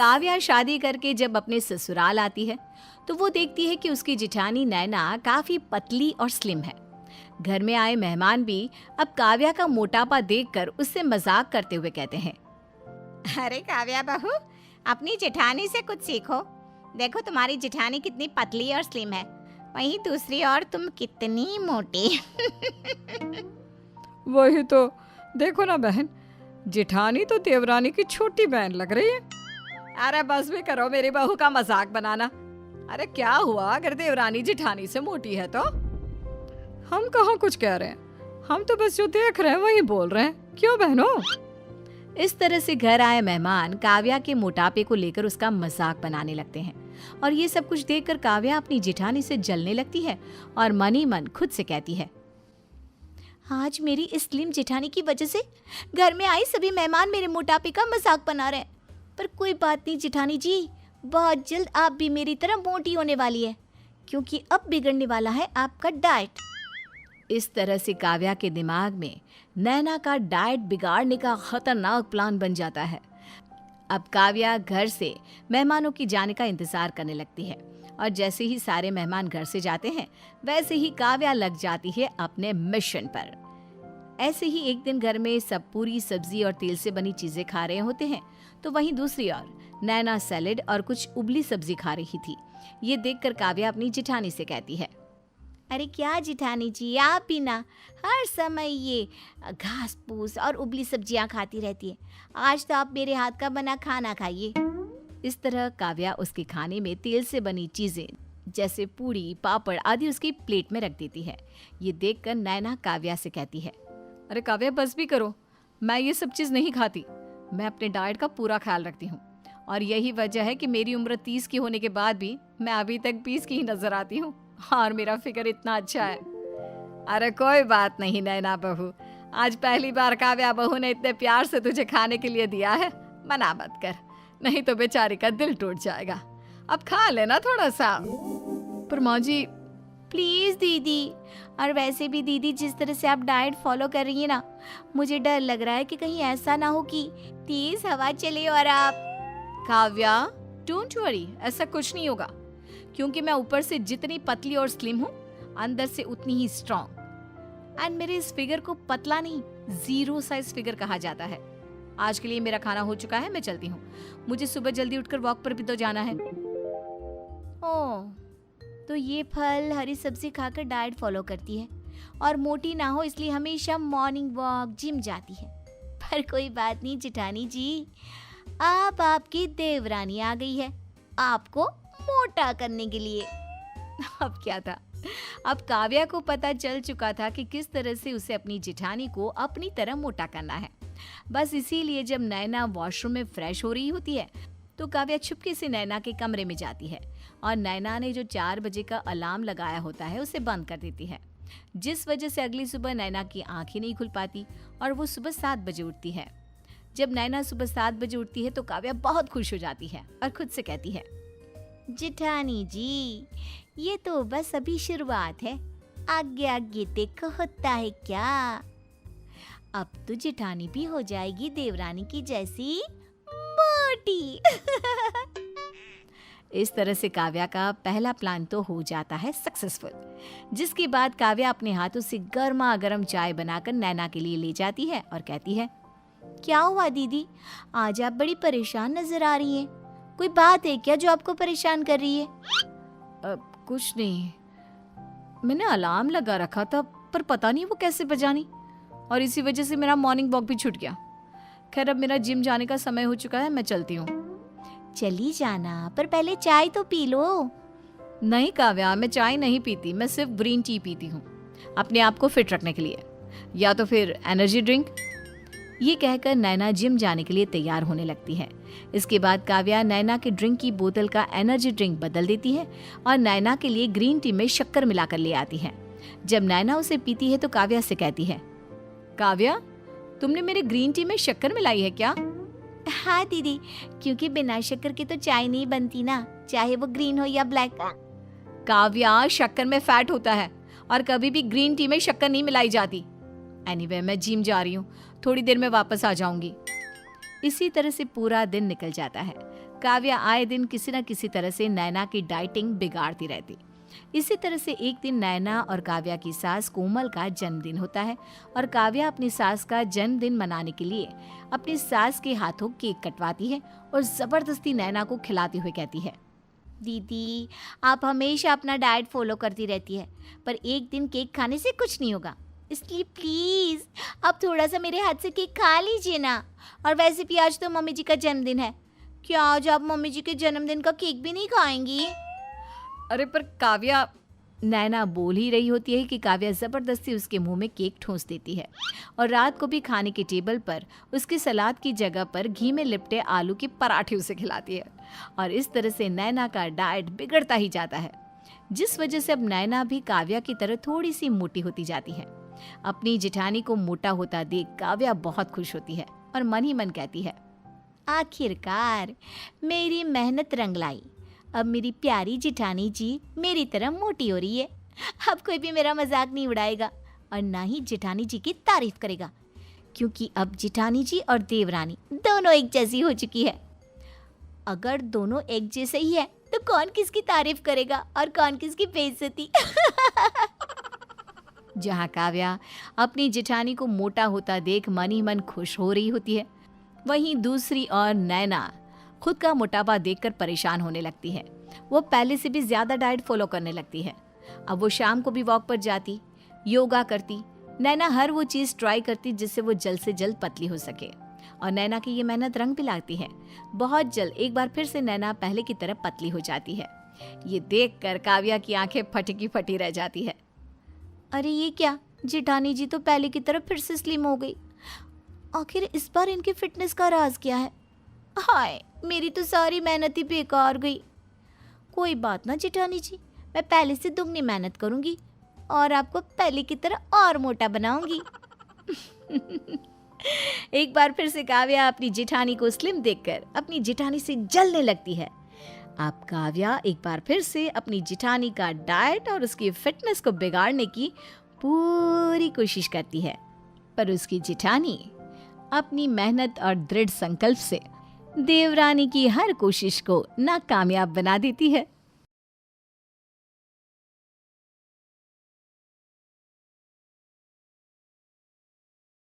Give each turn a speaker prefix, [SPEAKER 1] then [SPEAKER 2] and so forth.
[SPEAKER 1] काव्या शादी करके जब अपने ससुराल आती है तो वो देखती है कि उसकी जेठानी नैना काफी पतली और स्लिम है। घर में आए मेहमान भी अब काव्या का मोटापा देखकर उससे मजाक करते हुए कहते हैं,
[SPEAKER 2] अरे काव्या बहू, अपनी जेठानी से कुछ सीखो। देखो तुम्हारी जेठानी कितनी पतली और स्लिम है, वहीं दूसरी ओर तुम कितनी मोटी।
[SPEAKER 3] वही तो, देखो ना बहन, जेठानी तो देवरानी की छोटी बहन लग रही है। अरे बस भी करो मेरी बहू का मजाक बनाना। अरे क्या हुआ अगर देवरानी जेठानी से मोटी है तो? हम कहाँ कुछ कह रहे हैं, हम तो बस जो देख रहे हैं वही बोल रहे हैं। क्यों बहनों?
[SPEAKER 1] इस तरह से घर आए मेहमान काव्या के मोटापे को लेकर उसका मजाक बनाने लगते हैं और ये सब कुछ देखकर काव्या अपनी जेठानी से जलने लगती है और मन ही मन खुद से कहती है, आज मेरी इस स्लिम जेठानी की वजह से घर में आई सभी मेहमान मेरे मोटापे का मजाक बना रहे हैं। पर कोई बात नहीं जेठानी जी, बहुत जल्द आप भी मेरी तरह मोटी होने वाली है, क्योंकि अब बिगड़ने वाला है आपका डाइट। इस तरह से काव्या के दिमाग में नैना का डाइट बिगाड़ने का खतरनाक प्लान बन जाता है। अब काव्या घर से मेहमानों की जाने का इंतजार करने लगती है और जैसे ही सारे मेहमान घर से जाते हैं वैसे ही काव्या लग जाती है अपने मिशन पर। ऐसे ही एक दिन घर में सब पूरी सब्जी और तेल से बनी चीजें खा रहे होते हैं तो वहीं दूसरी ओर नैना सैलेड और कुछ उबली सब्जी खा रही थी। ये देखकर काव्या अपनी जेठानी से कहती है,
[SPEAKER 2] अरे क्या जेठानी जी, आप भी ना हर समय ये घास फूस और उबली सब्जियां खाती रहती है। आज तो आप मेरे हाथ का बना खाना खाइए।
[SPEAKER 1] इस तरह काव्या उसके खाने में तेल से बनी चीजें जैसे पूड़ी पापड़ आदि उसकी प्लेट में रख देती है। ये देखकर नैना काव्या से कहती है,
[SPEAKER 3] अरे काव्या बस भी करो, मैं ये सब चीज नहीं खाती। मैं अपने डाइट का पूरा ख्याल रखती हूँ और यही वजह है कि मेरी उम्र 30 की होने के बाद भी मैं अभी तक 20 की ही नजर आती हूँ और मेरा फिगर इतना अच्छा है। अरे कोई बात नहीं नैना बहू, आज पहली बार काव्या बहू ने इतने प्यार से तुझे खाने के लिए दिया है, मना मत कर, नहीं तो बेचारी का दिल टूट जाएगा। अब खा लेना थोड़ा सा।
[SPEAKER 1] पर माँ जी
[SPEAKER 2] प्लीज दीदी, और वैसे भी दीदी जिस तरह से आप डाइट फॉलो कर रही है ना, मुझे डर लग रहा है कि कहीं ऐसा ना हो कि तेज हवा चले और आप।
[SPEAKER 1] काव्या डोंट वरी, ऐसा कुछ नहीं होगा, क्योंकि मैं ऊपर से जितनी पतली और स्लिम हूँ अंदर से उतनी ही स्ट्रॉन्ग। एंड मेरे इस फिगर को पतला नहीं, 0 साइज फिगर कहा जाता है। आज के लिए मेरा खाना हो चुका है, मैं चलती हूँ। मुझे सुबह जल्दी उठकर वॉक पर भी तो जाना है।
[SPEAKER 2] ओह, तो ये फल हरी सब्जी खाकर डाइट फॉलो करती है और मोटी ना हो इसलिए हमेशा मॉर्निंग वॉक जिम जाती है। पर कोई बात नहीं जेठानी जी, अब आपकी देवरानी आ गई है आपको मोटा करने के लिए।
[SPEAKER 1] अब क्या था, अब काव्या को पता चल चुका था कि किस तरह से उसे अपनी जेठानी को अपनी तरह मोटा करना है। बस इसीलिए जब नैना वॉशरूम में फ्रेश हो रही होती है तो काव्या छुपके से नैना के कमरे में जाती है और नैना ने जो 4 बजे का अलार्म लगाया होता है उसे बंद कर देती है, जिस वजह से अगली सुबह नैना की आंखें नहीं खुल पाती और वो सुबह 7 बजे उठती है। जब नैना सुबह 7 बजे उठती है तो काव्या बहुत खुश हो जाती है और खुद से कहती है,
[SPEAKER 2] जेठानी जी, ये तो बस अभी शुरुआत है, आगे आगे देखो होता है क्या। अब तो जेठानी भी हो जाएगी देवरानी की जैसी मोटी।
[SPEAKER 1] इस तरह से काव्या का पहला प्लान तो हो जाता है सक्सेसफुल, जिसके बाद काव्या अपने हाथों से गर्मा गर्म चाय बनाकर नैना के लिए ले जाती है और कहती है,
[SPEAKER 2] क्या हुआ दीदी, आज आप बड़ी परेशान नजर आ रही हैं। कोई बात है क्या जो आपको परेशान कर रही है?
[SPEAKER 1] कुछ नहीं, मैंने अलार्म लगा रखा था पर पता नहीं वो कैसे बजानी और इसी वजह से मेरा मॉर्निंग वॉक भी छूट गया। खैर अब मेरा जिम जाने का समय हो चुका है, मैं चलती हूँ।
[SPEAKER 2] चली जाना, पर पहले चाय तो पी लो।
[SPEAKER 1] नहीं काव्या, मैं चाय नहीं पीती, मैं सिर्फ ग्रीन टी पीती हूँ अपने आप को फिट रखने के लिए, या तो फिर एनर्जी ड्रिंक। ये कहकर नैना जिम जाने के लिए तैयार होने लगती है। इसके बाद काव्या नैना के ड्रिंक की बोतल का एनर्जी ड्रिंक बदल देती है और नैना के लिए ग्रीन टी में शक्कर मिलाकर ले आती है। जब नैना उसे पीती है तो काव्या से कहती है, काव्या तुमने मेरे ग्रीन टी में शक्कर मिलाई है क्या?
[SPEAKER 2] हाँ दीदी, क्योंकि बिना शक्कर के तो चाय नहीं बनती ना, चाहे वो ग्रीन हो या ब्लैक।
[SPEAKER 1] काव्या, शक्कर में फैट होता है और कभी भी ग्रीन टी में शक्कर नहीं मिलाई जाती। एनीवे, मैं जिम जा रही हूँ, थोड़ी देर में वापस आ जाऊंगी। इसी तरह से पूरा दिन निकल जाता है। काव्या आए दिन किसी न किसी तरह से नैना की डाइटिंग बिगाड़ती रहती। इसी तरह से एक दिन नैना और काव्या की सास कोमल का जन्मदिन होता है और काव्या अपनी सास का जन्मदिन मनाने के लिए अपनी सास के हाथों केक कटवाती है और जबरदस्ती नैना को खिलाते हुए कहती है,
[SPEAKER 2] दीदी आप हमेशा अपना डाइट फॉलो करती रहती है, पर एक दिन केक खाने से कुछ नहीं होगा, इसलिए प्लीज़ आप थोड़ा सा मेरे हाथ से केक खा लीजिए ना। और वैसे भी आज तो मम्मी जी का जन्मदिन है, क्या आज आप मम्मी जी के जन्मदिन का केक भी नहीं खाएंगी?
[SPEAKER 3] अरे पर काव्या,
[SPEAKER 1] नैना बोल ही रही होती है कि काव्या जबरदस्ती उसके मुंह में केक ठूंस देती है और रात को भी खाने के टेबल पर उसकी सलाद की जगह पर घी में लिपटे आलू के पराठे उसे खिलाती है और इस तरह से नैना का डाइट बिगड़ता ही जाता है, जिस वजह से अब नैना भी काव्या की तरह थोड़ी सी मोटी होती जाती है। अपनी जेठानी को मोटा होता देख काव्या बहुत खुश होती है और मन ही मन कहती है,
[SPEAKER 2] आखिरकार मेरी मेहनत रंग लाई, अब मेरी प्यारी जेठानी जी मेरी तरह मोटी हो रही है। अब कोई भी मेरा मजाक नहीं उड़ाएगा और ना ही जेठानी जी की तारीफ करेगा, क्योंकि अब जेठानी जी और देवरानी दोनों एक जैसी हो चुकी है। अगर दोनों एक जैसे ही है तो कौन किसकी तारीफ करेगा और कौन किसकी बेइज्जती।
[SPEAKER 1] जहाँ काव्या अपनी जेठानी को मोटा होता देख मन ही मन खुश हो रही होती है, वहीं दूसरी ओर नैना खुद का मोटापा देखकर परेशान होने लगती है। वो पहले से भी ज्यादा डाइट फॉलो करने लगती है। अब वो शाम को भी वॉक पर जाती, योगा करती। नैना हर वो चीज़ ट्राई करती जिससे वो जल्द से जल्द पतली हो सके और नैना की ये मेहनत रंग भी लाती है। बहुत जल्द एक बार फिर से नैना पहले की तरह पतली हो जाती है। ये देखकर काव्या की आंखें फटी की फटी रह जाती है।
[SPEAKER 2] अरे ये क्या, जेठानी जी तो पहले की तरह फिर से स्लिम हो गई। आखिर इस बार इनकी फिटनेस का राज क्या है? हाय, मेरी तो सारी मेहनत ही बेकार गई। कोई बात ना जेठानी जी, मैं पहले से दुगनी मेहनत करूंगी और आपको पहले की तरह और मोटा बनाऊंगी।
[SPEAKER 1] एक बार फिर से काव्या अपनी जेठानी को स्लिम देखकर अपनी जेठानी से जलने लगती है। अब काव्या एक बार फिर से अपनी जेठानी का डाइट और उसकी फिटनेस को बिगाड़ने की पूरी कोशिश करती है, पर उसकी जेठानी अपनी मेहनत और दृढ़ संकल्प से देवरानी की हर कोशिश को नाकामयाब बना देती है।